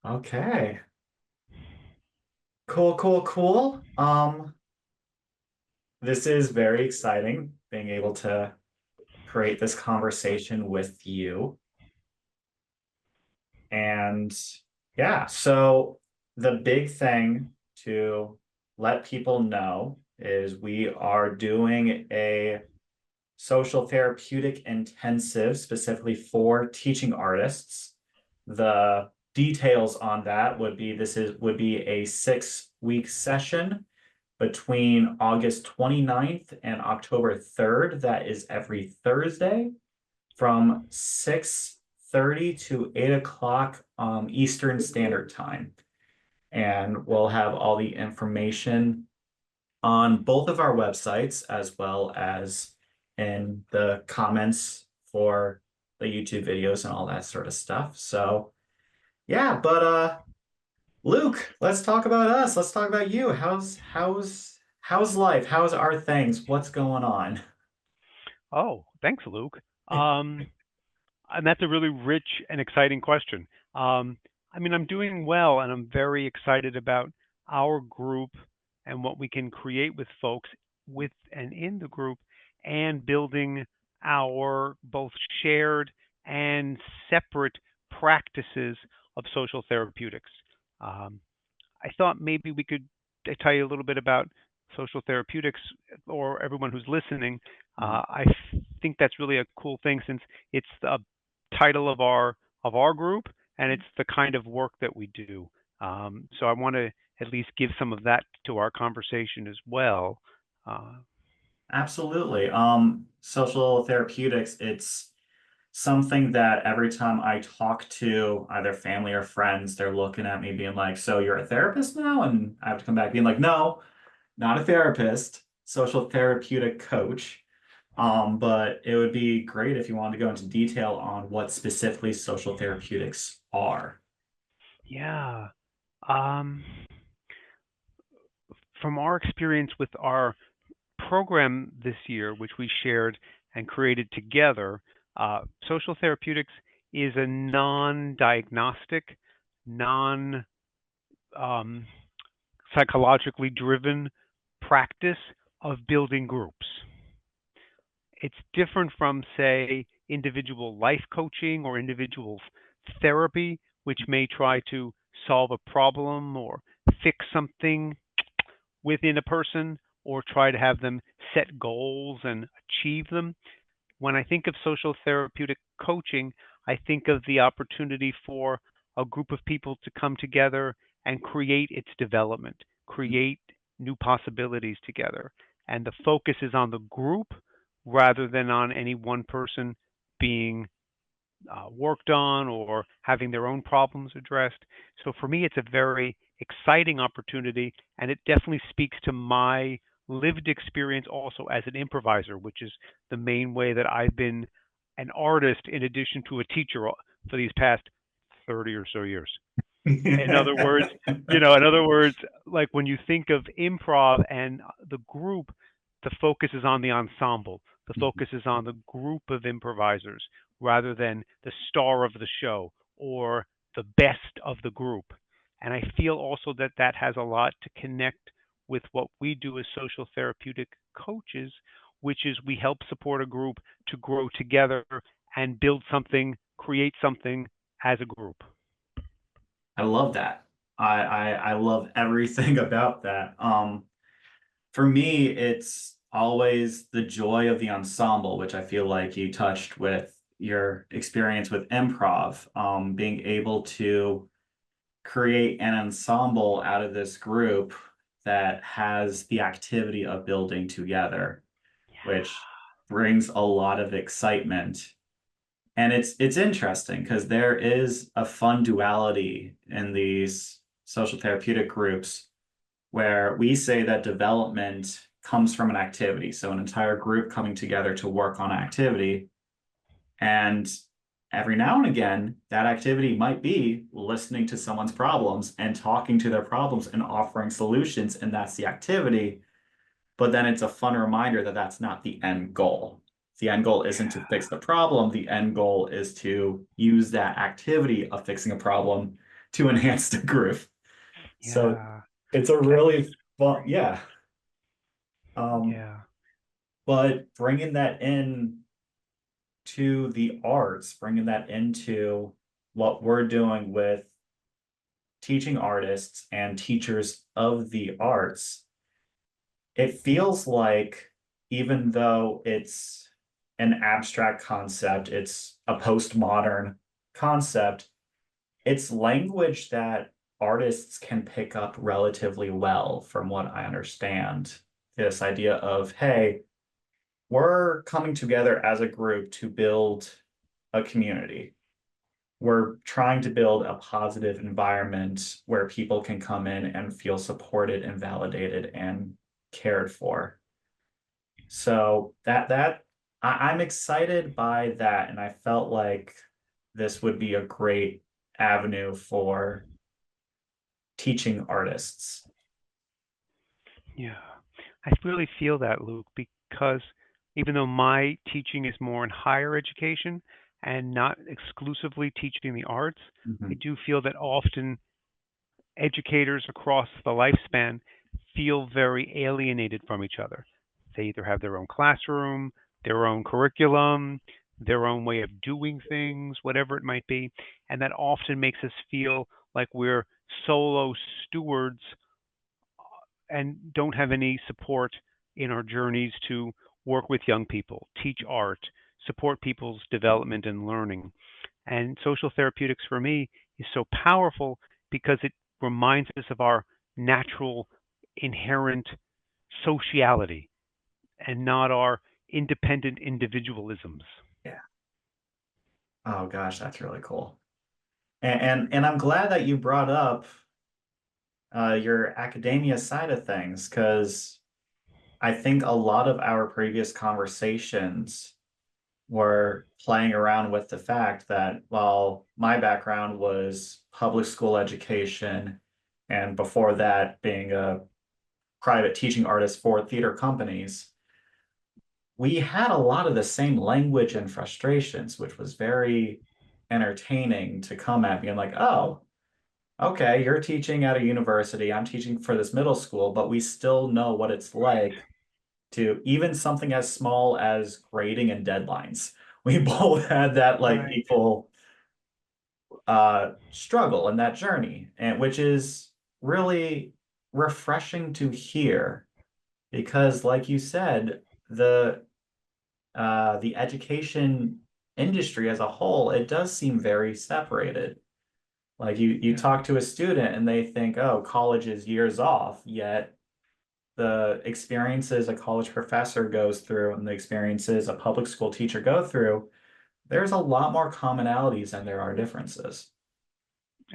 Okay. Cool, cool, cool. This is very exciting being able to create this conversation with you. And yeah, so the big thing to let people know is we are doing a social therapeutic intensive specifically for teaching artists. The details on that would be a 6 week session between August 29th and October 3rd. That is every Thursday from 6:30 to 8 o'clock Eastern Standard Time. And we'll have all the information on both of our websites as well as in the comments for the YouTube videos and all that sort of stuff. So yeah, but Luke, let's talk about us. Let's talk about you. How's life? How's our things? What's going on? Oh, thanks, Luke. Um, and that's a really rich and exciting question. Um, I'm doing well, and I'm very excited about our group and what we can create with folks with and in the group, and building our both shared and separate practices of social therapeutics. Um, I thought maybe we could tell you a little bit about social therapeutics, or everyone who's listening. I think that's really a cool thing, since it's the title of our group, and it's the kind of work that we do. So I want to at least give some of that to our conversation as well. Uh, Absolutely. Social therapeutics, it's something that every time I talk to either family or friends, they're looking at me being like, "So you're a therapist now?" And I have to come back being like, "No, not a therapist, social therapeutic coach." But it would be great if you wanted to go into detail on what specifically social therapeutics are. yeah. Um, from our experience with our program this year, which we shared and created together, social therapeutics is a non-diagnostic, non um, psychologically driven practice of building groups. It's different from, say, individual life coaching or individual therapy, which may try to solve a problem or fix something within a person, or try to have them set goals and achieve them. When I think of social therapeutic coaching, I think of the opportunity for a group of people to come together and create its development, create new possibilities together. And the focus is on the group rather than on any one person being worked on or having their own problems addressed. So for me, it's a very exciting opportunity, and it definitely speaks to my lived experience also as an improviser, which is the main way that I've been an artist in addition to a teacher for these past 30 or so years. In other words, like when you think of improv and the group, the focus is on the ensemble. The focus is on the group of improvisers rather than the star of the show or the best of the group. And I feel also that that has a lot to connect with what we do as social therapeutic coaches, which is we help support a group to grow together and build something, create something as a group. I love that. I love everything about that. For me, it's always the joy of the ensemble, which I feel like you touched with your experience with improv, being able to create an ensemble out of this group that has the activity of building together, which brings a lot of excitement. And it's interesting because there is a fun duality in these social therapeutic groups where we say that development comes from an activity. So an entire group coming together to work on activity. And every now and again, that activity might be listening to someone's problems and talking to their problems and offering solutions. And that's the activity. But then it's a fun reminder that that's not the end goal. The end goal isn't to fix the problem. The end goal is to use that activity of fixing a problem to enhance the groove. So Yeah. it's a That, really fun, yeah. Um, yeah. but bringing that in to the arts, bringing that into what we're doing with teaching artists and teachers of the arts, it feels like even though it's an abstract concept, it's a postmodern concept, it's language that artists can pick up relatively well, from what I understand. This idea of, hey, we're coming together as a group to build a community. We're trying to build a positive environment where people can come in and feel supported and validated and cared for. So I'm excited by that, and I felt like this would be a great avenue for teaching artists. Yeah. I really feel that, Luke, because even though my teaching is more in higher education and not exclusively teaching the arts, I Mhm. do feel that often educators across the lifespan feel very alienated from each other. They either have their own classroom, their own curriculum, their own way of doing things, whatever it might be. And that often makes us feel like we're solo stewards and don't have any support in our journeys to work with young people, teach art, support people's development and learning. And social therapeutics for me is so powerful because it reminds us of our natural, inherent sociality and not our independent individualisms. Yeah. Oh gosh, that's really cool. And I'm glad that you brought up your academia side of things, because I think a lot of our previous conversations were playing around with the fact that while my background was public school education, and before that being a private teaching artist for theater companies, we had a lot of the same language and frustrations, which was very entertaining to come at me and like, oh, okay, you're teaching at a university, I'm teaching for this middle school, but we still know what it's like to even something as small as grading and deadlines. We both had that like Right. equal struggle in that journey, and which is really refreshing to hear, because like you said, the education industry as a whole, it does seem very separated. Like you Yeah. talk to a student and they think, oh, college is years off, yet the experiences a college professor goes through and the experiences a public school teacher go through, there's a lot more commonalities than there are differences.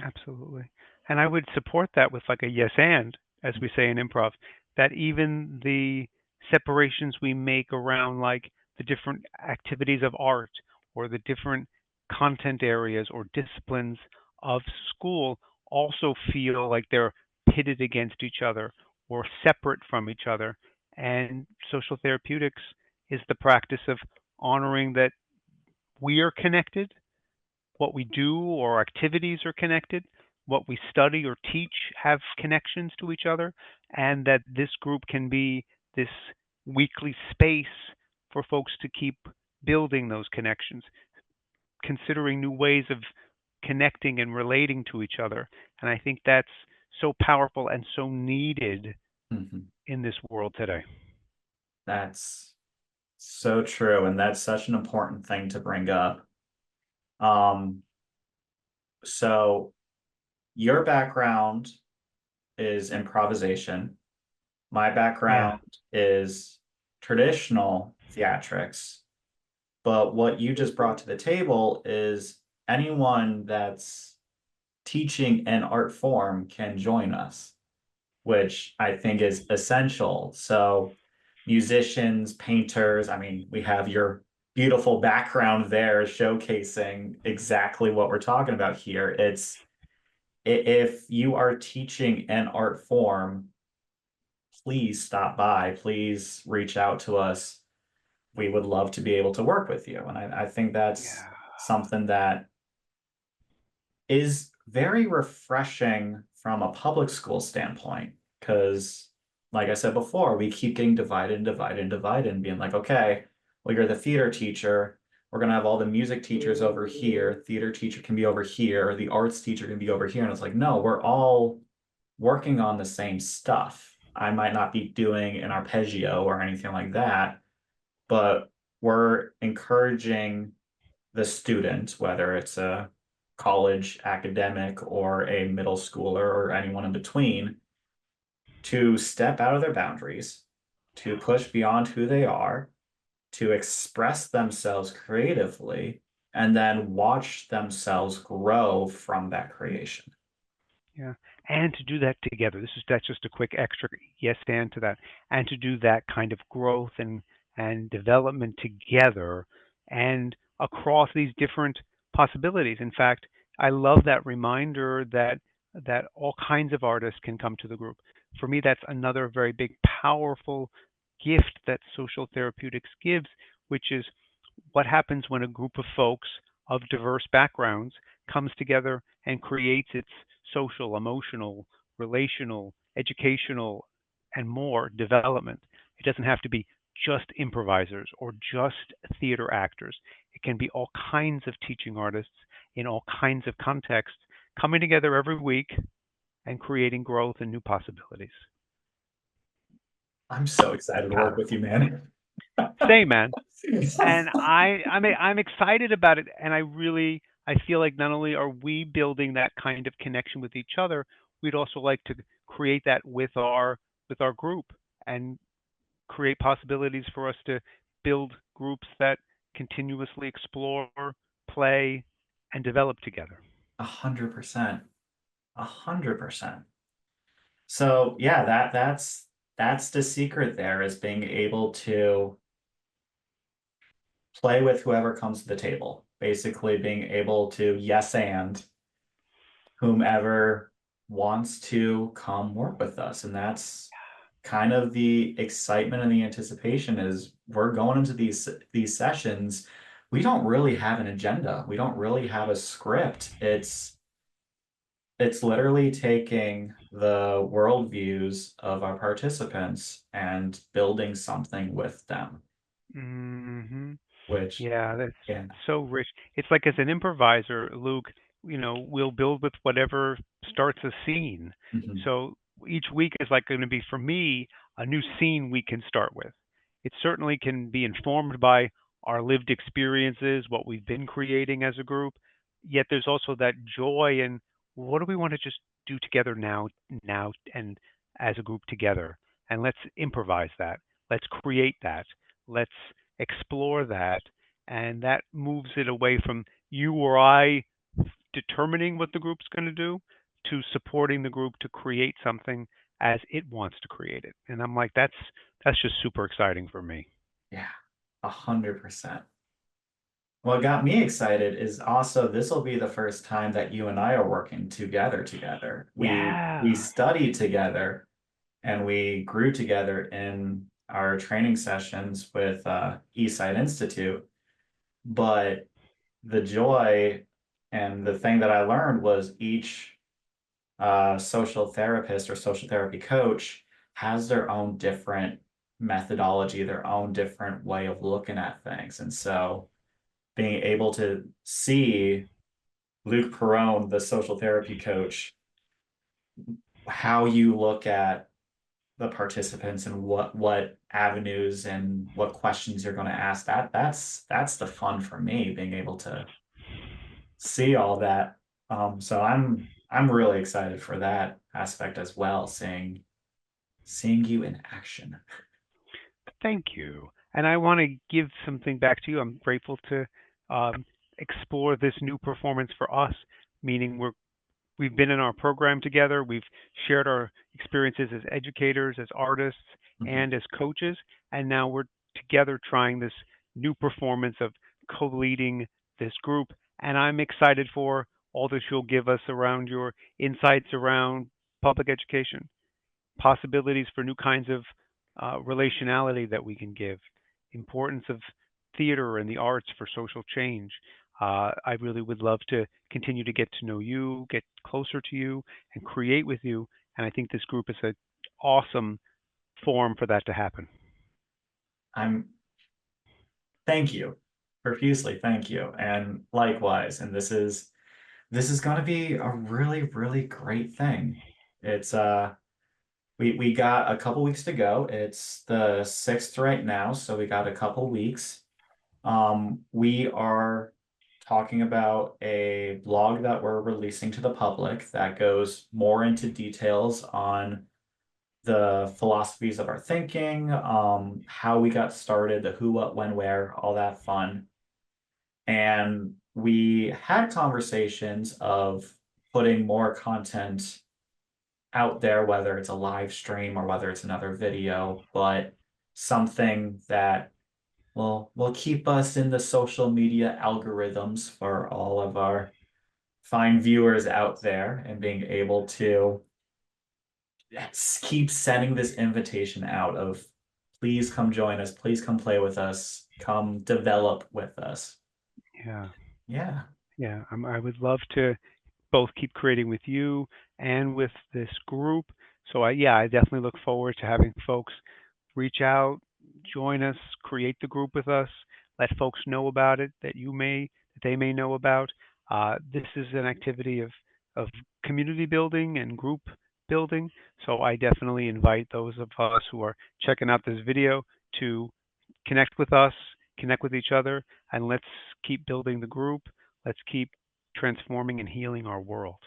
Absolutely. And I would support that with like a yes and, as we say in improv, that even the separations we make around like the different activities of art or the different content areas or disciplines of school also feel like they're pitted against each other or separate from each other. And social therapeutics is the practice of honoring that we are connected, what we do or activities are connected, what we study or teach have connections to each other, and that this group can be this weekly space for folks to keep building those connections, considering new ways of connecting and relating to each other. And I think that's so powerful and so needed Mhm. in this world today. That's so true, and that's such an important thing to bring up. Um, so your background is improvisation. My Yeah. background is traditional theatrics. But what you just brought to the table is anyone that's teaching an art form can join us, which I think is essential. So, musicians, painters, I mean, we have your beautiful background there showcasing exactly what we're talking about here. If you are teaching an art form, please stop by, please reach out to us. We would love to be able to work with you. And I think that's Yeah. something that is very refreshing from a public school standpoint. Because, like I said before, we keep getting divided and divided and divided and being like, okay, well, you're the theater teacher. We're going to have all the music teachers over here. Theater teacher can be over here. The arts teacher can be over here. And it's like, no, we're all working on the same stuff. I might not be doing an arpeggio or anything like that, but we're encouraging the student, whether it's a college academic or a middle schooler or anyone in between, to step out of their boundaries, to push beyond who they are, to express themselves creatively, and then watch themselves grow from that creation. Yeah. And to do that together. That's just a quick extra yes and to that. And to do that kind of growth and development together and across these different possibilities. In fact, I love that reminder that all kinds of artists can come to the group. For me, that's another very big, powerful gift that social therapeutics gives, which is what happens when a group of folks of diverse backgrounds comes together and creates its social, emotional, relational, educational, and more development. It doesn't have to be just improvisers or just theater actors. It can be all kinds of teaching artists in all kinds of contexts coming together every week and creating growth and new possibilities. I'm so excited to work with you, Powerful. man. Same, man. And I'm excited about it, and I feel like not only are we building that kind of connection with each other, we'd also like to create that with our group and create possibilities for us to build groups that continuously explore, play, and develop together. 100%. 100%. So yeah, that's the secret there is being able to play with whoever comes to the table. Basically being able to yes and whomever wants to come work with us. And that's kind of the excitement and the anticipation is we're going into these sessions. We don't really have an agenda. We don't really have a script. It's literally taking the worldviews of our participants and building something with them, Hmm. which, Yeah, that's yeah. so rich. It's like as an improviser, Luke, we'll build with whatever starts a scene. Mhm. So each week is like going to be for me a new scene we can start with. It certainly can be informed by our lived experiences, what we've been creating as a group. Yet there's also that joy in what do we want to just do together now, and as a group together. And let's improvise that. Let's create that. Let's explore that, and that moves it away from you or I determining what the group's going to do to supporting the group to create something as it wants to create it. And I'm like, that's just super exciting for me. Yeah, 100%. What got me excited is also this will be the first time that you and I are working together. We Yeah. studied together and we grew together in our training sessions with Eastside Institute. But the joy and the thing that I learned was each social therapist or social therapy coach has their own different methodology, their own different way of looking at things. And so being able to see Luke Perone, the social therapy coach, how you look at the participants and what avenues and what questions you're going to ask, that's the fun for me, being able to see all that. So I'm really excited for that aspect as well, seeing you in action. Thank you. And I want to give something back to you. I'm grateful to explore this new performance for us, meaning we've been in our program together. We've shared our experiences as educators, as artists, Mhm. and as coaches. And now we're together trying this new performance of co leading this group. And I'm excited for all that you'll give us around your insights around public education, possibilities for new kinds of relationality that we can give, importance of theater and the arts for social change. I really would love to continue to get to know you, get closer to you, and create with you. And I think this group is an awesome forum for that to happen. I'm thank you profusely, thank you, and likewise. And this is going to be a really, really great thing. It's we got a couple weeks to go. It's the 6th right now, so we got a couple weeks. We are talking about a blog that we're releasing to the public that goes more into details on the philosophies of our thinking, how we got started, the who, what, when, where, all that fun. And we had conversations of putting more content out there, whether it's a live stream or whether it's another video, but something that will keep us in the social media algorithms for all of our fine viewers out there and being able to keep sending this invitation out of please come join us, please come play with us, come develop with us. Yeah, Yeah, yeah. I would love to both keep creating with you and with this group. So yeah, I definitely look forward to having folks reach out, join us, create the group with us, let folks know about it that they may know about. This is an activity of community building and group building. So I definitely invite those of us who are checking out this video to connect with us, connect with each other, and let's keep building the group. Let's keep transforming and healing our world.